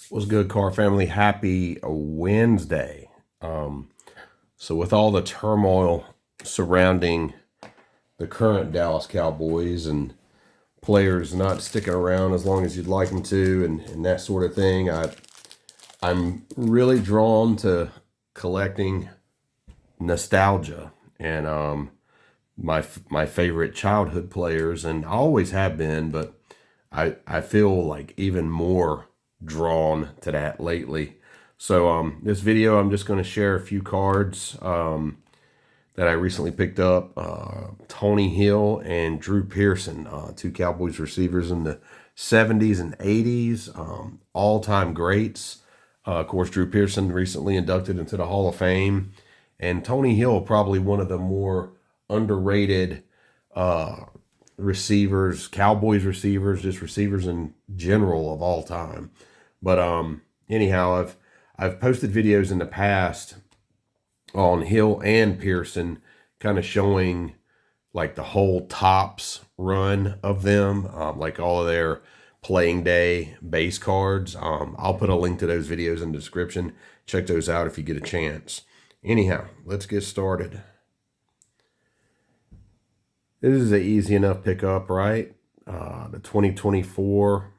What's good, car family? Happy Wednesday. So with all the turmoil surrounding the current Dallas Cowboys and players not sticking around as long as you'd like them to, and that sort of thing, I'm really drawn to collecting nostalgia and my favorite childhood players, and I always have been, but I feel like even more drawn to that lately. So this video, I'm just going to share a few cards that I recently picked up. Tony Hill and Drew Pearson, two Cowboys receivers in the 70s and 80s, all-time greats. Of course, Drew Pearson recently inducted into the Hall of Fame, and Tony Hill, probably one of the more underrated receivers, Cowboys receivers, just receivers in general of all time. But anyhow, I've posted videos in the past on Hill and Pearson, kind of showing like the whole Topps run of them, like all of their playing day base cards. I'll put a link to those videos in the description. Check those out if you get a chance. Anyhow, let's get started. This is an easy enough pickup, right? The 2024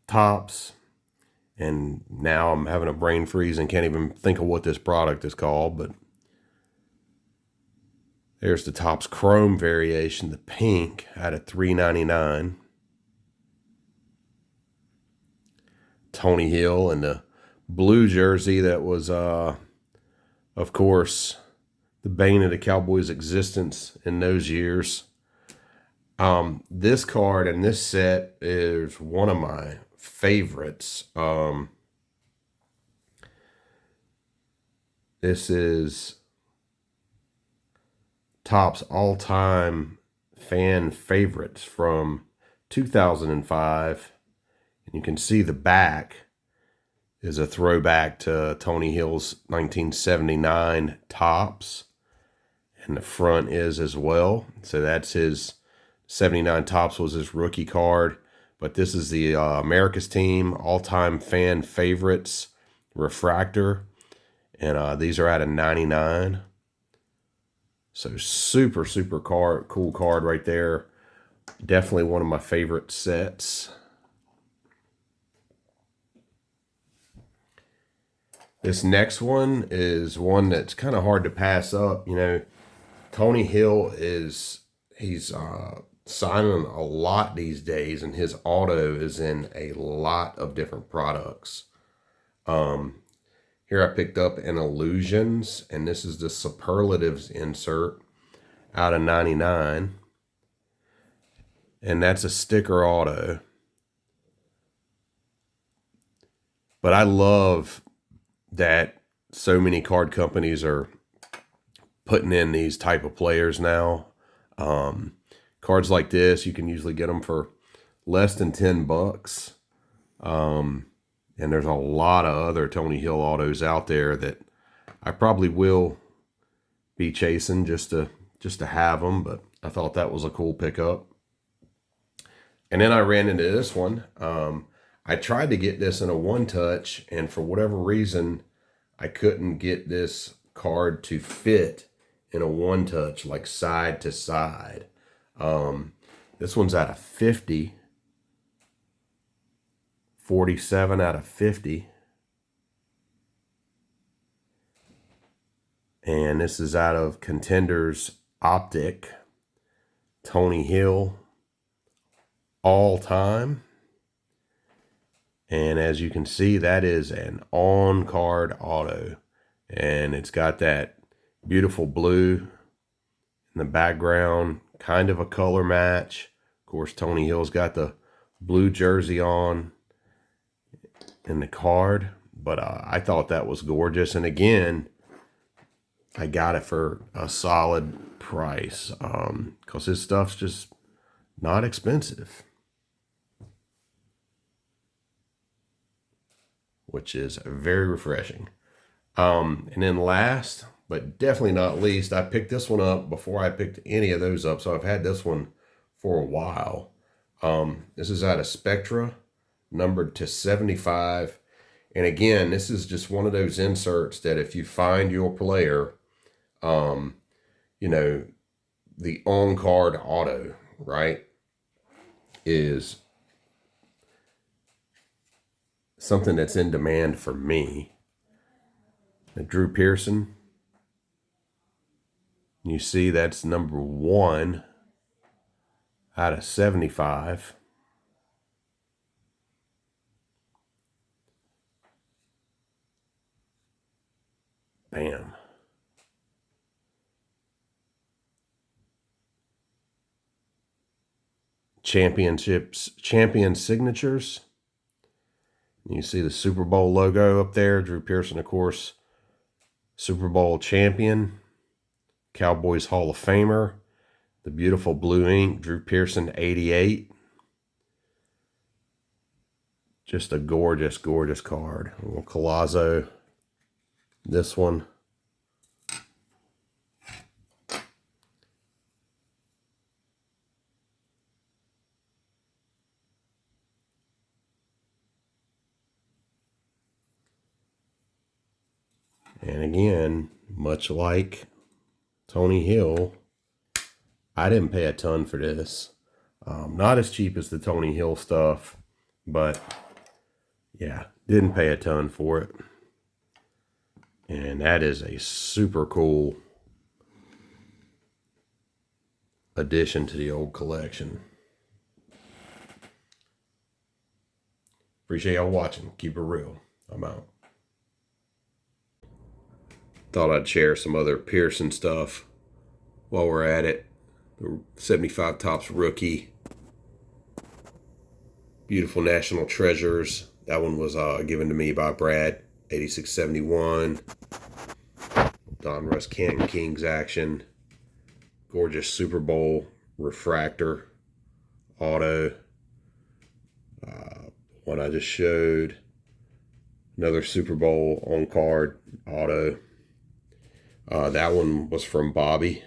Topps. And now I'm having a brain freeze and can't even think of what this product is called, but there's the Topps Chrome variation, the pink, out of $3.99. Tony Hill and the blue jersey that was, of course, the bane of the Cowboys' existence in those years. This card and this set is one of my favorites. This is Topps all-time fan favorites from 2005. And you can see the back is a throwback to Tony Hill's 1979 Topps. And the front is as well. So that's his 79 Topps was his rookie card. But this is the America's Team all-time fan favorites refractor. And these are out of 99. So super, super cool card right there. Definitely one of my favorite sets. This next one is one that's kind of hard to pass up. You know, Tony Hill he's signing a lot these days, and his auto is in a lot of different products. Here I picked up an Illusions, and this is the Superlatives insert out of 99. And that's a sticker auto. But I love that so many card companies are putting in these type of players now. Cards like this, you can usually get them for less than $10. And there's a lot of other Tony Hill autos out there that I probably will be chasing just to have them, but I thought that was a cool pickup. And then I ran into this one. I tried to get this in a one-touch, and for whatever reason, I couldn't get this card to fit in a one-touch, like side to side. This one's out of 50. 47 out of 50. And this is out of Contenders Optic. Tony Hill, all time. And as you can see, that is an on-card auto. And it's got that beautiful blue in the background, kind of a color match. Of course, Tony Hill's got the blue jersey on in the card, but I thought that was gorgeous. And again, I got it for a solid price because his stuff's just not expensive, which is very refreshing. And then last but definitely not least, I picked this one up before I picked any of those up, so I've had this one for a while. This is out of Spectra, numbered to 75. And again, this is just one of those inserts that if you find your player, you know, the on-card auto, right, is something that's in demand for me. Drew Pearson, you see that's number 1 out of 75. Bam. Champion signatures. You see the Super Bowl logo up there. Drew Pearson, of course, Super Bowl champion, Cowboys Hall of Famer. The beautiful blue ink, Drew Pearson 88. Just a gorgeous, gorgeous card. A little Collazo. This one. And again, much like Tony Hill, I didn't pay a ton for this. Not as cheap as the Tony Hill stuff, but yeah, didn't pay a ton for it. And that is a super cool addition to the old collection. Appreciate y'all watching. Keep it real. I'm out. Thought I'd share some other Pearson stuff while we're at it. The 75 Topps rookie. Beautiful National Treasures. That one was given to me by Brad. 8671. Donruss Canton Kings action. Gorgeous Super Bowl refractor auto. One I just showed. Another Super Bowl on card auto. That one was from Bobby,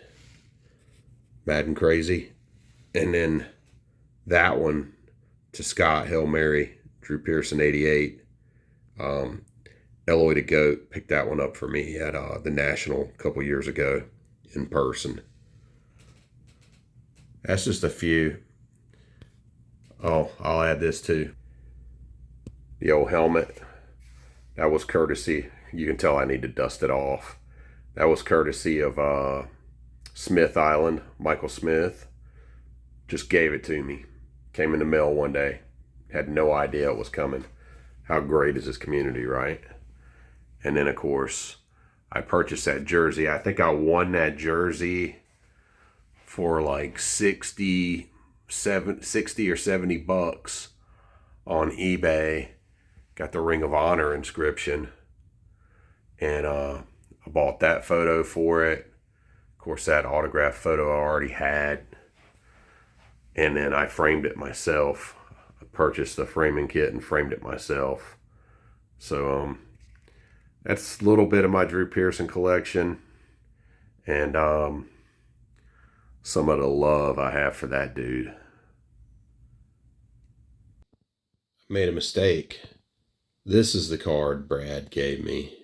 Madden Crazy. And then that one to Scott, Hail Mary, Drew Pearson 88. Eloy the Goat picked that one up for me at the National a couple years ago in person. That's just a few. Oh, I'll add this too. The old helmet. That was courtesy. You can tell I need to dust it off. That was courtesy of Smith Island, Michael Smith. Just gave it to me. Came in the mail one day. Had no idea it was coming. How great is this community, right? And then, of course, I purchased that jersey. I think I won that jersey for like 60 or 70 bucks on eBay. Got the Ring of Honor inscription. And I bought that photo for it. Of course, that autographed photo I already had. And then I framed it myself. I purchased the framing kit and framed it myself. So that's a little bit of my Drew Pearson collection. And some of the love I have for that dude. I made a mistake. This is the card Brad gave me.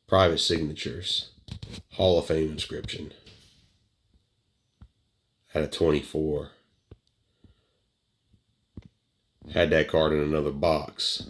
Private signatures. Hall of Fame inscription. Out of 24. Had that card in another box.